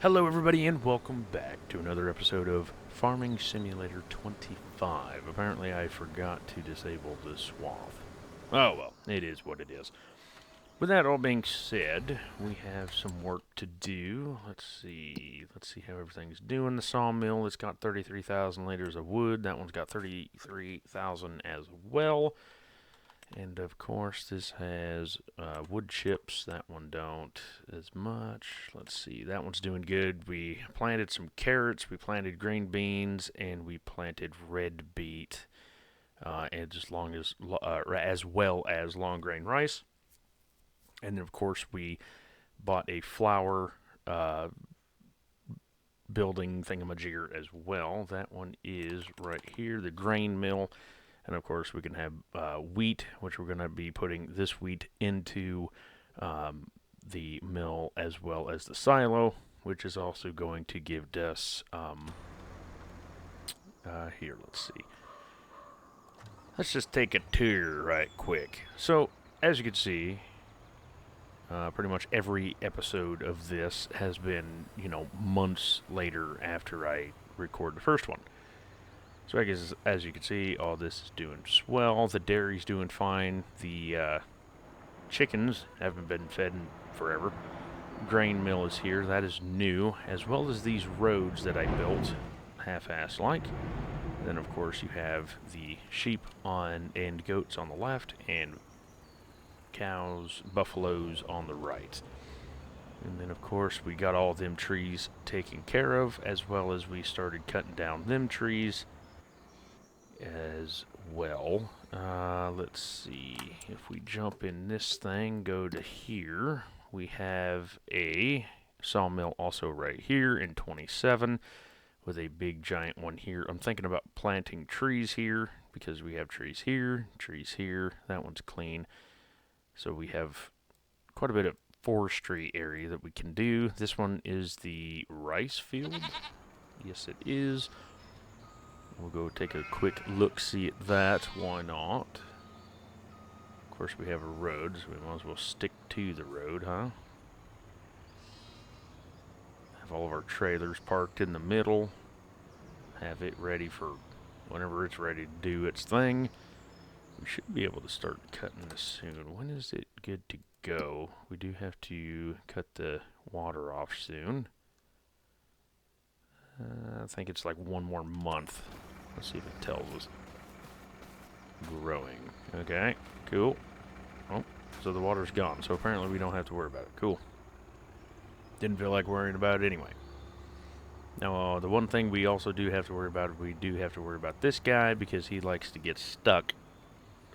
Hello, everybody, and welcome back to another episode of Farming Simulator 25. Apparently, I forgot to disable the swath. Oh well, it is what it is. With that all being said, we have some work to do. Let's see how everything's doing. The sawmill, it's got 33,000 liters of wood. That one's got 33,000 as well. And of course, this has wood chips. That one don't as much. Let's see. That one's doing good. We planted some carrots. We planted green beans, and we planted red beet, and as well as long grain rice. And then, of course, we bought a flour building thingamajigger as well. That one is right here, the grain mill. And of course, we can have wheat, which we're going to be putting this wheat into the mill as well as the silo, which is also going to give us. Here, let's see. Let's just take a tour right quick. So, as you can see, pretty much every episode of this has been, months later after I record the first one. So I guess, as you can see, all this is doing swell. The dairy's doing fine. The chickens haven't been fed in forever. Grain mill is here. That is new, as well as these roads that I built, half-assed like. Then, of course, you have the sheep and goats on the left, and cows, buffaloes on the right. And then, of course, we got all them trees taken care of, as well as we started cutting down them trees as well. Let's see. If we jump in this thing, go to here, we have a sawmill also right here in 27 with a big giant one here. I'm thinking about planting trees here because we have trees here. That one's clean. So we have quite a bit of forestry area that we can do. This one is the rice field. Yes, it is. We'll go take a quick look-see at that. Why not? Of course, we have a road, so we might as well stick to the road, huh? Have all of our trailers parked in the middle. Have it ready for whenever it's ready to do its thing. We should be able to start cutting this soon. When is it good to go? We do have to cut the water off soon. I think it's like one more month. Let's see if it tells us. Growing. Okay, cool. Oh, so the water's gone. So apparently we don't have to worry about it. Cool. Didn't feel like worrying about it anyway. Now, the one thing we also do have to worry about, this guy because he likes to get stuck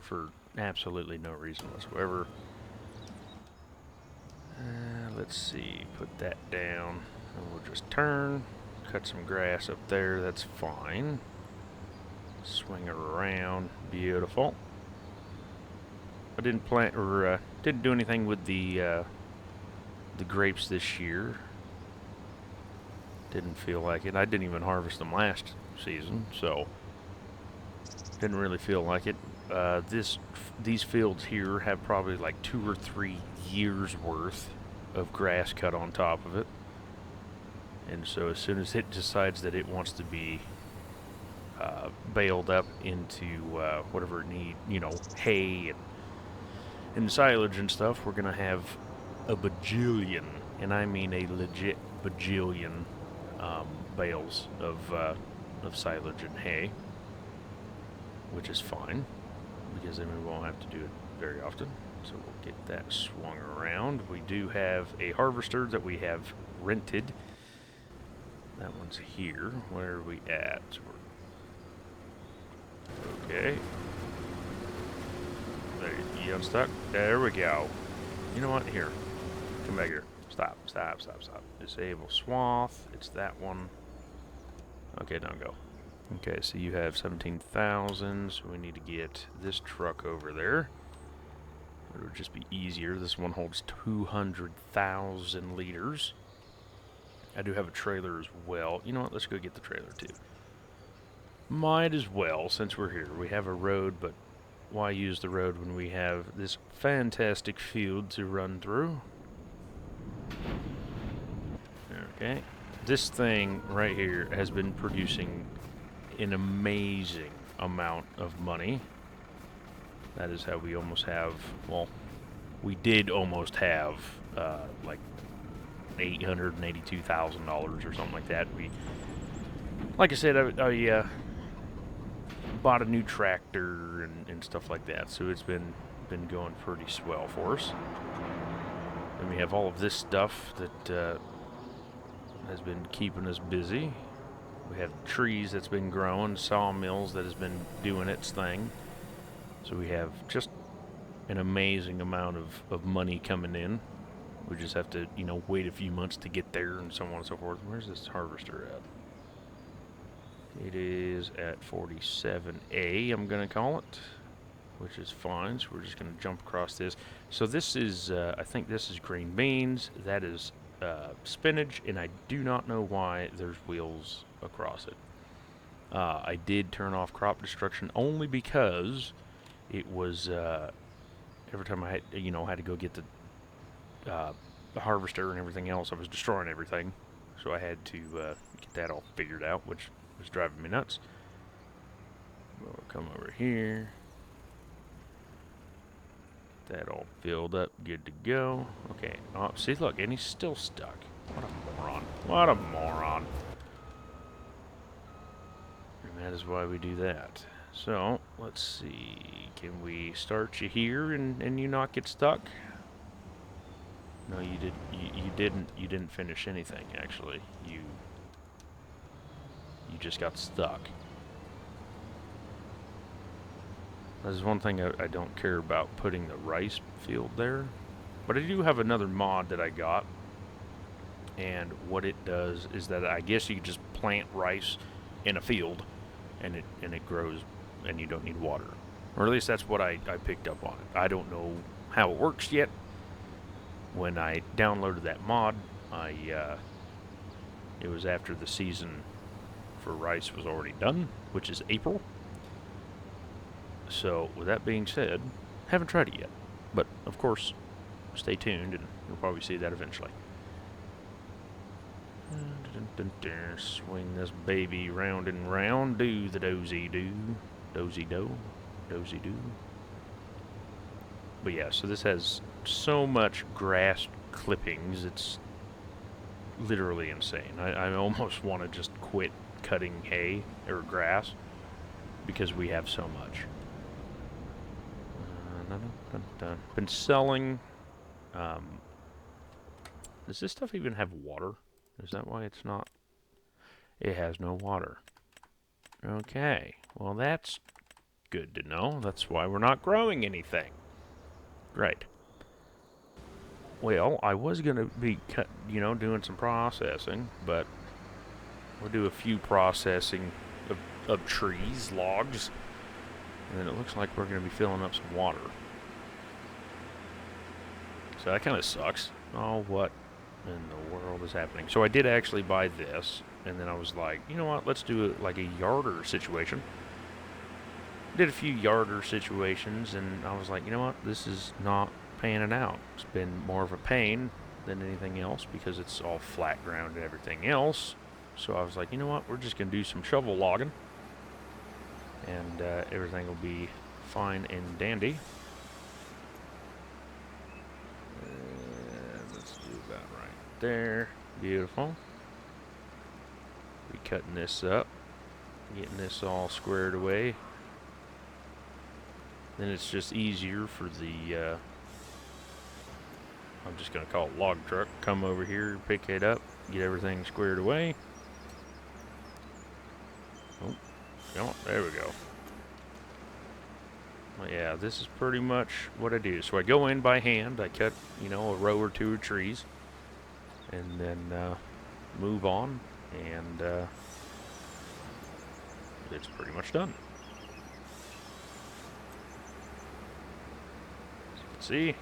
for absolutely no reason whatsoever. Let's see. Put that down. And we'll just turn. Cut some grass up there. That's fine. Swing it around. Beautiful. I didn't plant or didn't do anything with the grapes this year. Didn't feel like it. I didn't even harvest them last season, so didn't really feel like it. These fields here have probably like 2 or 3 years worth of grass cut on top of it. And so as soon as it decides that it wants to be baled up into whatever it needs, hay and silage and stuff, we're going to have a bajillion, and I mean a legit bajillion, bales of silage and hay, which is fine, because then we won't have to do it very often. So we'll get that swung around. We do have a harvester that we have rented. That one's here. Where are we at? Okay. There, you unstuck? There we go. You know what? Here. Come back here. Stop. Disable swath. It's that one. Okay, now go. Okay, so you have 17,000, so we need to get this truck over there. It would just be easier. This one holds 200,000 liters. I do have a trailer as well. You know what? Let's go get the trailer too. Might as well, since we're here. We have a road, but why use the road when we have this fantastic field to run through? There Okay. This thing right here has been producing an amazing amount of money. That is how we almost have, well, we did almost have like $882,000 or something like that. Like I said, I bought a new tractor and stuff like that, so it's been going pretty swell for us. And we have all of this stuff that has been keeping us busy. We have trees that's been growing, sawmills that has been doing its thing. So we have just an amazing amount of money coming in. We just have to, wait a few months to get there and so on and so forth. Where's this harvester at? It is at 47A, I'm going to call it, which is fine. So we're just going to jump across this. So this is, I think this is green beans. That is spinach, and I do not know why there's wheels across it. I did turn off crop destruction only because it was every time I had, had to go get the harvester and everything else, I was destroying everything. So I had to get that all figured out, which was driving me nuts. We'll come over here. That all filled up, good to go. Okay, oh, see, look, and he's still stuck. What a moron. What a moron. And that is why we do that. So, let's see. Can we start you here and you not get stuck? No, you did. You didn't finish anything. Actually, you just got stuck. There's one thing I don't care about, putting the rice field there, but I do have another mod that I got, and what it does is that I guess you just plant rice in a field, and it grows, and you don't need water, or at least that's what I picked up on it. I don't know how it works yet. When I downloaded that mod, it was after the season for rice was already done, which is April. So, with that being said, haven't tried it yet. But, of course, stay tuned and you'll probably see that eventually. Swing this baby round and round. Do the dozy-do. Dozy-do. Dozy-do. But yeah, so this has so much grass clippings, it's literally insane. I almost want to just quit cutting hay or grass because we have so much. Been selling. Does this stuff even have water? Is that why it's not? It has no water. Okay, well that's good to know. That's why we're not growing anything. Right. Well, I was gonna be doing some processing, but we'll do a few processing of trees, logs, and then it looks like we're gonna be filling up some water. So that kind of sucks. Oh, what in the world is happening? So I did actually buy this, and then I was like, you know what? Let's do it like a yarder situation. Did a few yarder situations, and I was like, you know what? This is not panning out. It's been more of a pain than anything else because it's all flat ground and everything else. So I was like, you know what? We're just going to do some shovel logging, and everything will be fine and dandy. Let's do about right there. Beautiful. Be cutting this up, getting this all squared away. Then it's just easier for the, I'm just going to call it log truck, come over here, pick it up, get everything squared away. Oh, come on, there we go. Well, yeah, this is pretty much what I do. So I go in by hand, I cut, a row or two of trees, and then move on, and it's pretty much done. See,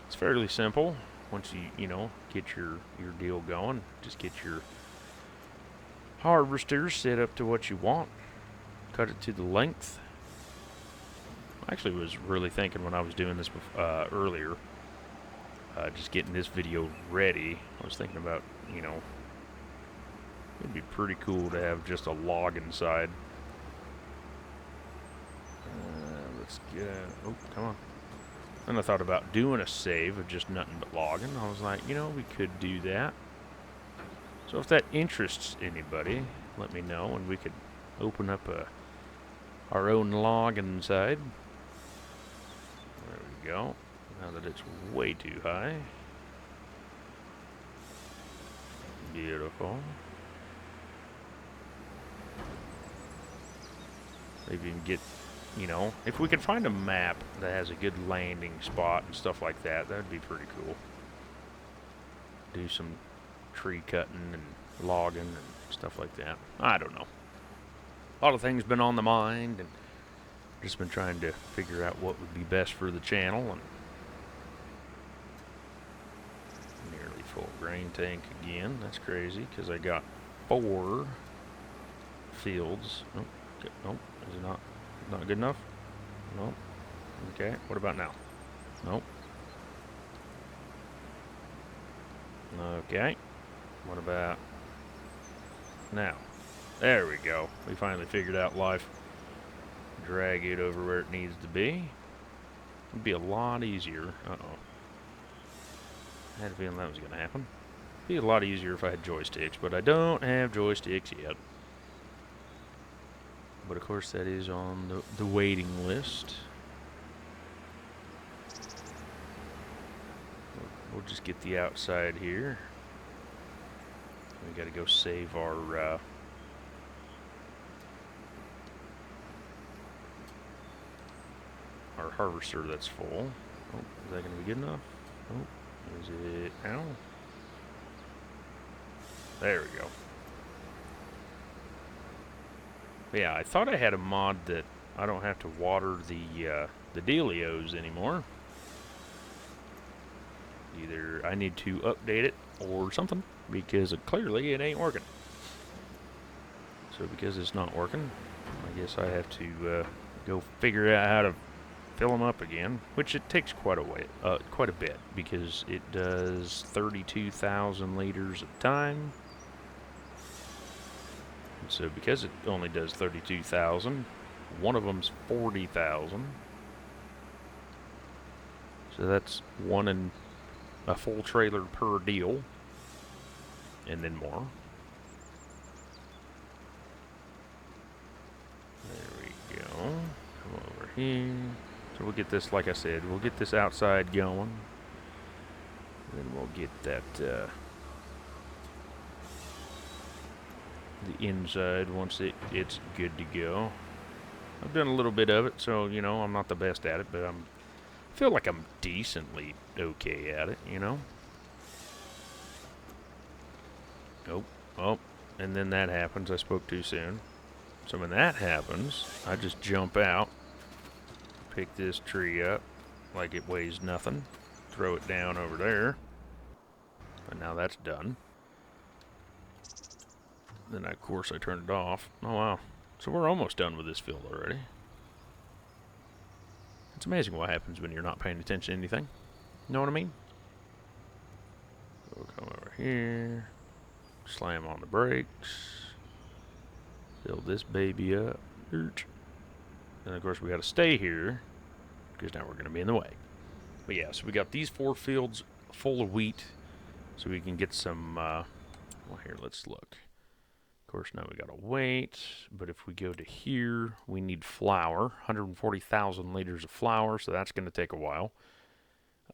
it's fairly simple once you get your deal going. Just get your harvester set up to what you want. Cut it to the length. I actually was really thinking when I was doing this earlier, just getting this video ready, I was thinking about, It'd be pretty cool to have just a log inside. Let's get... Oh, come on. And I thought about doing a save of just nothing but logging. I was like, you know, we could do that. So if that interests anybody, let me know, and we could open up our own log inside. There we go. Now that it's way too high. Beautiful. Maybe even get, you know, if we could find a map that has a good landing spot and stuff like that, that'd be pretty cool. Do some tree cutting and logging and stuff like that. I don't know. A lot of things been on the mind, and just been trying to figure out what would be best for the channel. And nearly full grain tank again. That's crazy because I got 4 fields. Oh, nope. Is it not good enough? Nope. Okay. What about now? Nope. Okay. What about now? There we go. We finally figured out life. Drag it over where it needs to be. It'd be a lot easier. Uh-oh. I had a feeling that was going to happen. It'd be a lot easier if I had joysticks, but I don't have joysticks yet. But of course that is on the waiting list. We'll just get the outside here. We got to go save our harvester that's full. Oh, is that going to be good enough? Oh, is it? Ow. There we go. But yeah, I thought I had a mod that I don't have to water the dealios anymore. Either I need to update it or something, because clearly it ain't working. So because it's not working, I guess I have to go figure out how to fill them up again, which it takes quite a bit, because it does 32,000 liters at a time. And so because it only does 32,000, one of them's 40,000. So that's one in a full trailer per deal, and then more. There we go. Come over here. So we'll get this, like I said, we'll get this outside going. Then we'll get that the inside once it's good to go. I've done a little bit of it, so you know I'm not the best at it, but I feel like I'm decently okay at it, you know. Oh, and then that happens. I spoke too soon. So when that happens, I just jump out, pick this tree up like it weighs nothing, throw it down over there, and now that's done. Then of course I turn it off. Oh wow, so we're almost done with this field already. It's amazing what happens when you're not paying attention to anything. You know what I mean? We'll come over here, slam on the brakes, fill this baby up. And of course we got to stay here because now we're going to be in the way. But yeah, so we got these 4 fields full of wheat, so we can get some. Well, here, let's look. Of course, now we got to wait. But if we go to here, we need flour, 140,000 liters of flour, so that's going to take a while.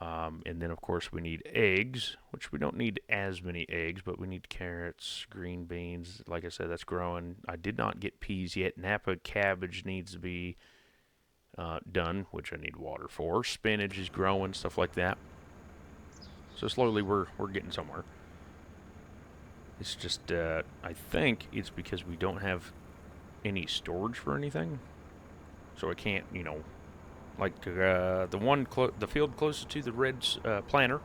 And then, of course, we need eggs, which we don't need as many eggs, but we need carrots, green beans. Like I said, that's growing. I did not get peas yet. Napa cabbage needs to be done, which I need water for. Spinach is growing, stuff like that. So slowly we're getting somewhere. It's just, I think it's because we don't have any storage for anything. So I can't, you know, like the field closest to the red planter,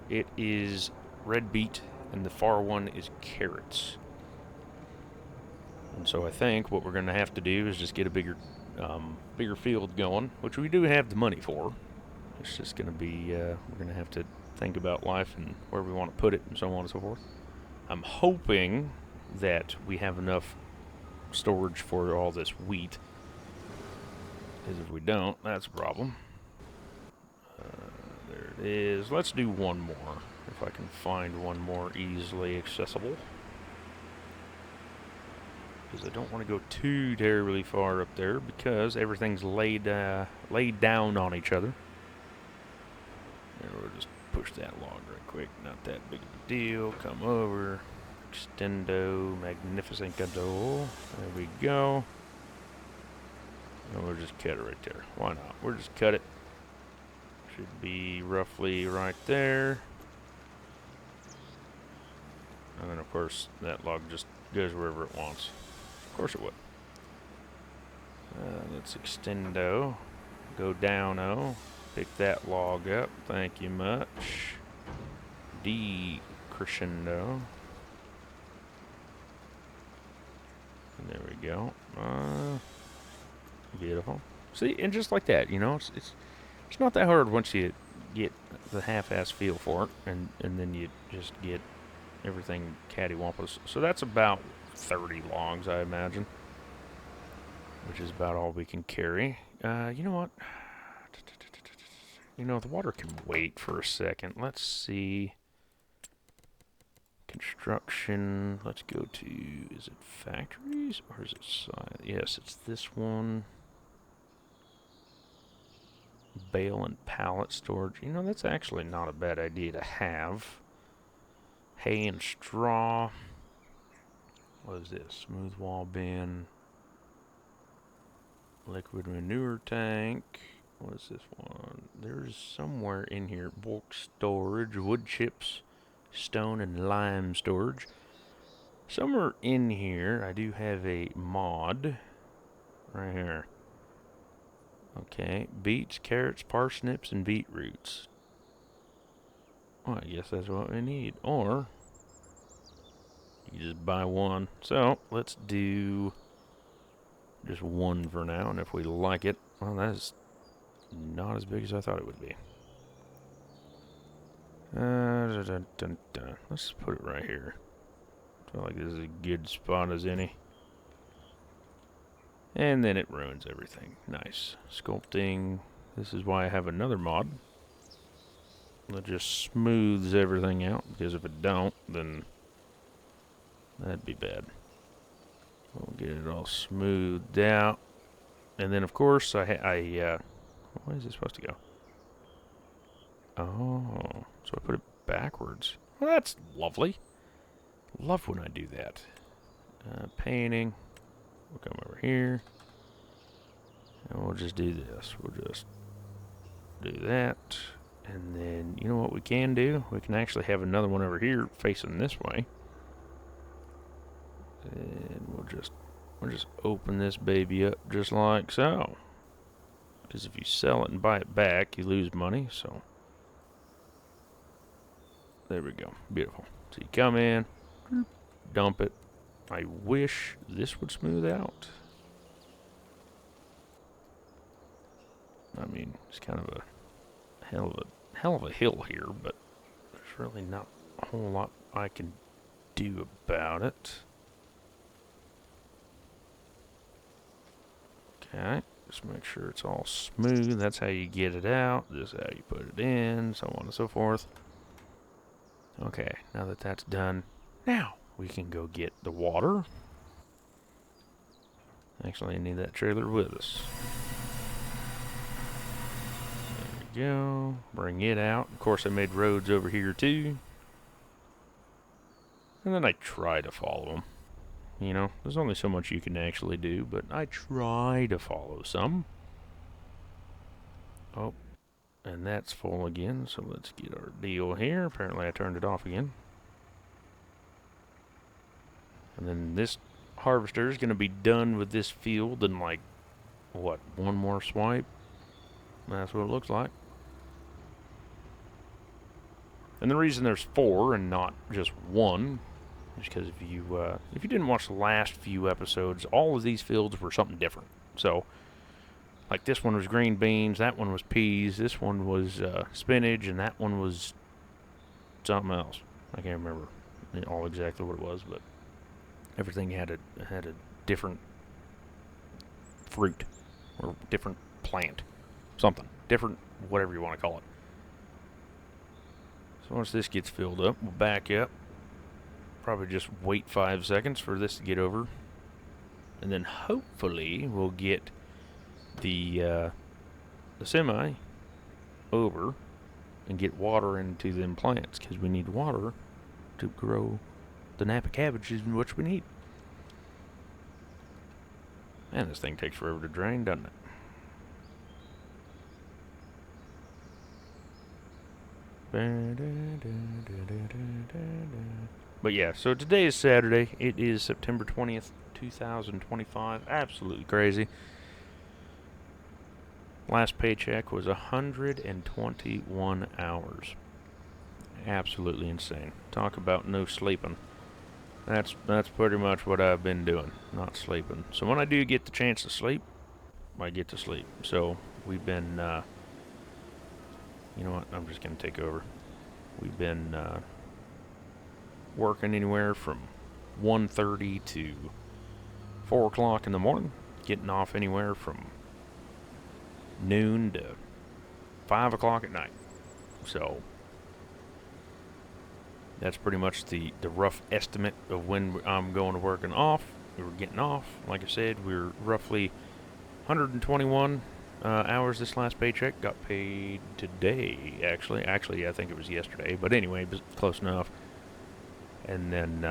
it is red beet, and the far one is carrots. And so I think what we're going to have to do is just get a bigger field going, which we do have the money for. It's just going to be, we're going to have to think about life and where we want to put it and so on and so forth. I'm hoping that we have enough storage for all this wheat. Because if we don't, that's a problem. There it is. Let's do one more, if I can find one more easily accessible. Because I don't want to go too terribly far up there, because everything's laid down on each other. And we'll just push that log right quick. Not that big of a deal. Come over. Extendo Magnificento. There we go. And we'll just cut it right there. Why not? We'll just cut it. Should be roughly right there. And then, of course, that log just goes wherever it wants. Of course it would. Let's extendo. Go down-o. Pick that log up. Thank you much. Decrescendo. And there we go. Beautiful. See, and just like that, you know, it's not that hard once you get the half-ass feel for it, and then you just get everything cattywampus. So that's about 30 logs, I imagine, which is about all we can carry. You know what? You know, the water can wait for a second. Let's see. Construction. Let's go to, is it factories or is it side? Yes, it's this one. Bale and pallet storage. You know, that's actually not a bad idea to have. Hay and straw. What is this? Smooth wall bin. Liquid manure tank. What is this one? There's somewhere in here. Bulk storage. Wood chips. Stone and lime storage. Somewhere in here, I do have a mod. Right here. Okay. Beets, carrots, parsnips, and beetroots. Well, I guess that's what we need. Or you just buy one. So let's do just one for now, and if we like it, well, that's not as big as I thought it would be. Let's put it right here. I feel like this is a good spot as any. And then it ruins everything. Nice. Sculpting. This is why I have another mod that just smooths everything out, because if it don't, then that'd be bad. We'll get it all smoothed out. And then, of course, where is it supposed to go? Oh, so I put it backwards. Well, that's lovely. Love when I do that. Painting. We'll come over here. And we'll just do this. We'll just do that. And then, you know what we can do? We can actually have another one over here facing this way. And we'll just open this baby up just like so. Because if you sell it and buy it back, you lose money, so. There we go. Beautiful. So you come in, dump it. I wish this would smooth out. I mean, it's kind of a hell of a hill here, but there's really not a whole lot I can do about it. Okay, just make sure it's all smooth. That's how you get it out. This is how you put it in, so on and so forth. Okay, now that that's done, now we can go get the water. Actually, I need that trailer with us. There we go. Bring it out. Of course, I made roads over here too. And then I try to follow them. You know, there's only so much you can actually do, but I try to follow some. Oh, and that's full again, so let's get our deal here. Apparently I turned it off again. And then this harvester is going to be done with this field in like, what, one more swipe? That's what it looks like. And the reason there's 4 and not just 1 is because if you didn't watch the last few episodes, all of these fields were something different. So, like this one was green beans, that one was peas, this one was spinach, and that one was something else. I can't remember all exactly what it was, but Everything had a different fruit or different plant, something different, whatever you want to call it. So once this gets filled up, we'll back up. Probably just wait 5 seconds for this to get over, and then hopefully we'll get the semi over and get water into them plants, because we need water to grow the Napa cabbages in which we need. Man, this thing takes forever to drain, doesn't it? But yeah, so today is Saturday. It is September 20th, 2025. Absolutely crazy. Last paycheck was 121 hours. Absolutely insane. Talk about no sleeping. That's pretty much what I've been doing, not sleeping. So when I do get the chance to sleep, I get to sleep. So we've been, you know what? I'm just gonna take over. We've been working anywhere from 1:30 to 4 o'clock in the morning, getting off anywhere from noon to 5 o'clock at night. So that's pretty much the rough estimate of when I'm going to work and off. We were getting off. Like I said, we were roughly 121 hours this last paycheck. Got paid today, actually. Actually, I think it was yesterday. But anyway, close enough. And then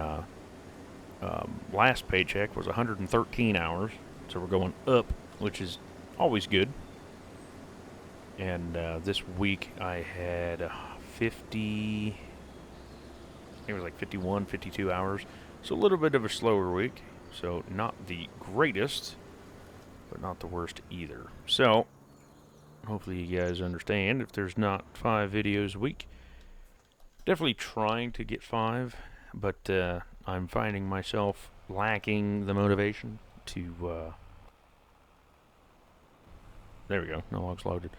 last paycheck was 113 hours. So we're going up, which is always good. And this week I had 50... I think it was like 51, 52 hours. So a little bit of a slower week. So not the greatest, but not the worst either. So hopefully you guys understand if there's not 5 videos a week. Definitely trying to get 5, but I'm finding myself lacking the motivation to... there we go. No logs loaded.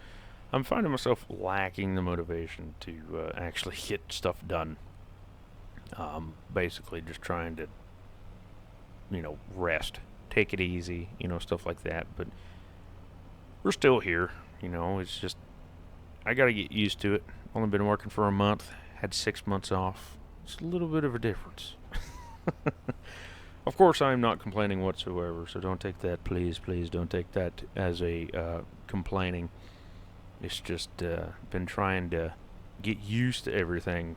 I'm finding myself lacking the motivation to actually get stuff done. Basically just trying to, rest, take it easy, stuff like that. But we're still here, it's just, I got to get used to it. Only been working for a month, had 6 months off. It's a little bit of a difference. Of course, I'm not complaining whatsoever, so don't take that, please don't take that as a complaining. It's just been trying to get used to everything,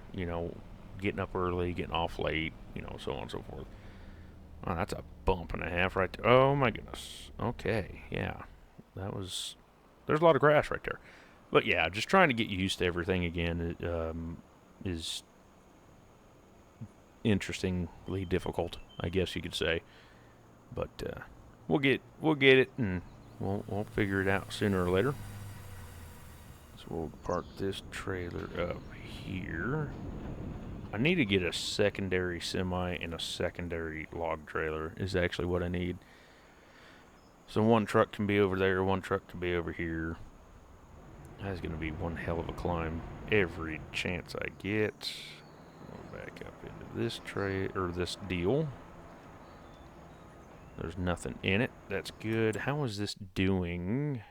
getting up early, getting off late, so on and so forth. Oh, that's a bump and a half right there. Oh my goodness. Okay, yeah. There's a lot of grass right there. But yeah, just trying to get used to everything again is interestingly difficult, I guess you could say. But we'll get it, and we'll figure it out sooner or later. So we'll park this trailer up here. I need to get a secondary semi and a secondary log trailer is actually what I need. So one truck can be over there, one truck can be over here. That's going to be one hell of a climb every chance I get. I'll back up into this tray, or this deal. There's nothing in it. That's good. How is this doing?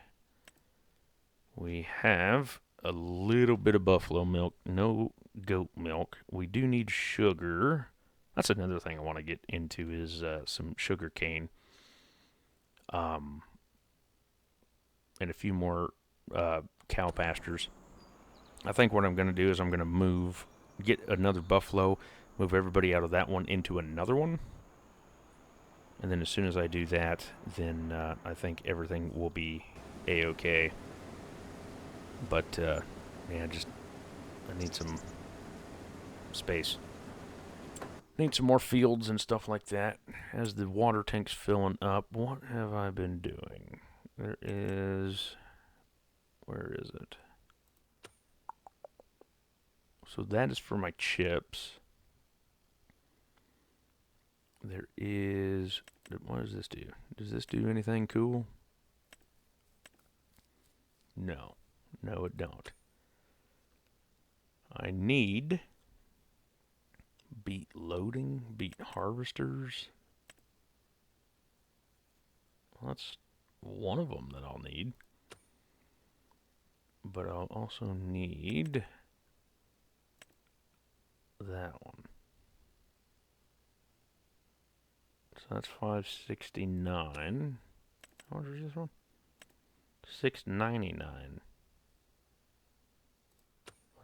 We have a little bit of buffalo milk, no goat milk. We do need sugar. That's another thing I want to get into is some sugar cane. And a few more cow pastures. I think what I'm going to do is I'm going to get another buffalo, move everybody out of that one into another one. And then as soon as I do that, then I think everything will be A-okay. But, yeah, I need some space. Need some more fields and stuff like that. As the water tank's filling up, what have I been doing? Where is it? So that is for my chips. There is, what does this do? Does this do anything cool? No, it don't. I need beet loading, beet harvesters. Well, that's one of them that I'll need. But I'll also need that one. So that's 569. How much is this one? 699.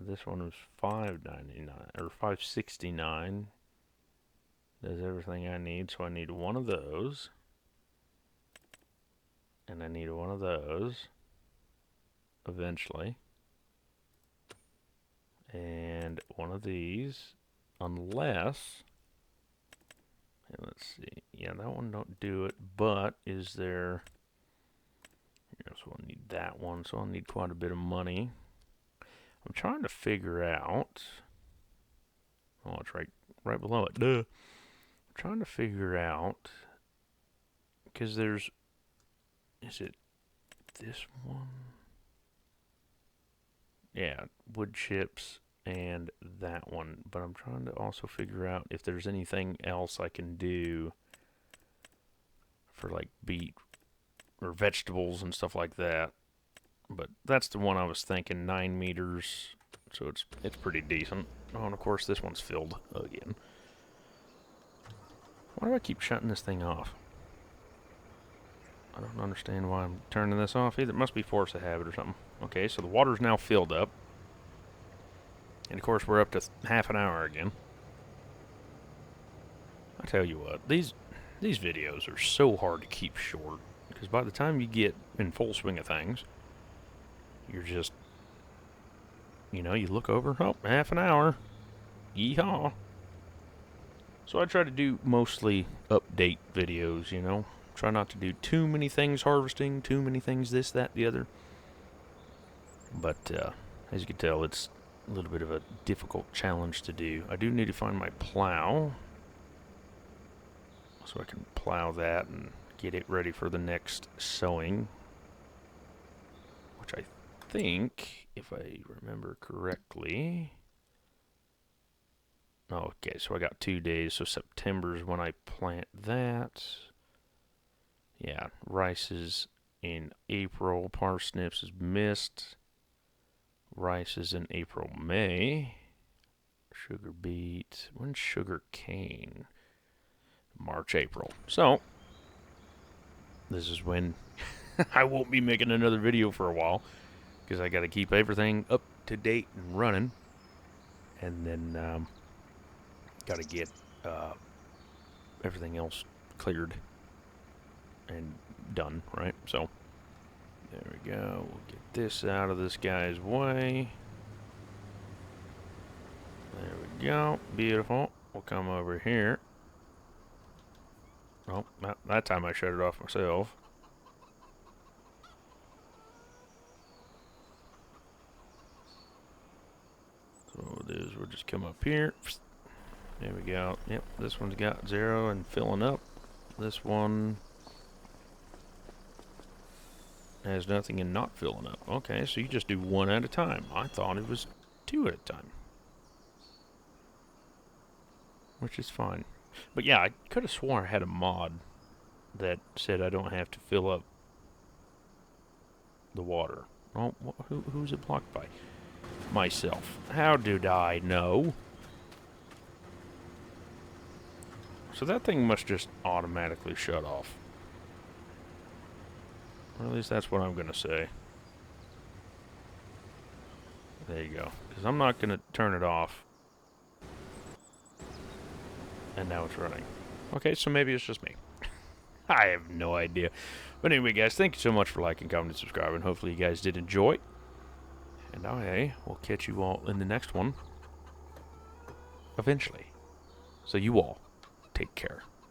This one was 599 or 569. Does everything I need, so I need one of those. And I need one of those eventually. And one of these, unless, let's see, yeah, that one don't do it, but is there, so I'll need that one, so I'll need quite a bit of money. I'm trying to figure out, oh, it's right below it, duh. I'm trying to figure out, because there's, is it this one? Yeah, wood chips and that one, but I'm trying to also figure out if there's anything else I can do for like beet or vegetables and stuff like that. But that's the one I was thinking, 9 meters, so it's pretty decent. Oh, and of course this one's filled again. Why do I keep shutting this thing off? I don't understand why I'm turning this off either. It must be force of habit or something. Okay, so the water's now filled up. And of course we're up to half an hour again. I tell you what, these videos are so hard to keep short, because by the time you get in full swing of things, you're just, you look over, oh, half an hour. Yeehaw. So I try to do mostly update videos, Try not to do too many things harvesting, too many things this, that, the other. But as you can tell, it's a little bit of a difficult challenge to do. I do need to find my plow, so I can plow that and get it ready for the next sowing, which I think, if I remember correctly, okay, so I got 2 days, so September is when I plant that. Yeah, rice is in April, parsnips is missed, rice is in April, May, sugar beet, when's sugar cane? March, April. So, this is when I won't be making another video for a while, because I got to keep everything up to date and running, and then got to get everything else cleared and done, right? So, there we go. We'll get this out of this guy's way. There we go. Beautiful. We'll come over here. Oh, that time I shut it off myself. So what we'll do is we'll just come up here. There we go. Yep, this one's got 0 and filling up. This one has nothing and not filling up. Okay, so you just do 1 at a time. I thought it was 2 at a time, which is fine. But yeah, I could have sworn I had a mod that said I don't have to fill up the water. Oh, who's it blocked by? Myself. How did I know? So that thing must just automatically shut off. Or at least that's what I'm going to say. There you go. Because I'm not going to turn it off. And now it's running. Okay, so maybe it's just me. I have no idea. But anyway, guys, thank you so much for liking, commenting, subscribing. Hopefully you guys did enjoy. And I will catch you all in the next one. Eventually. So you all, take care.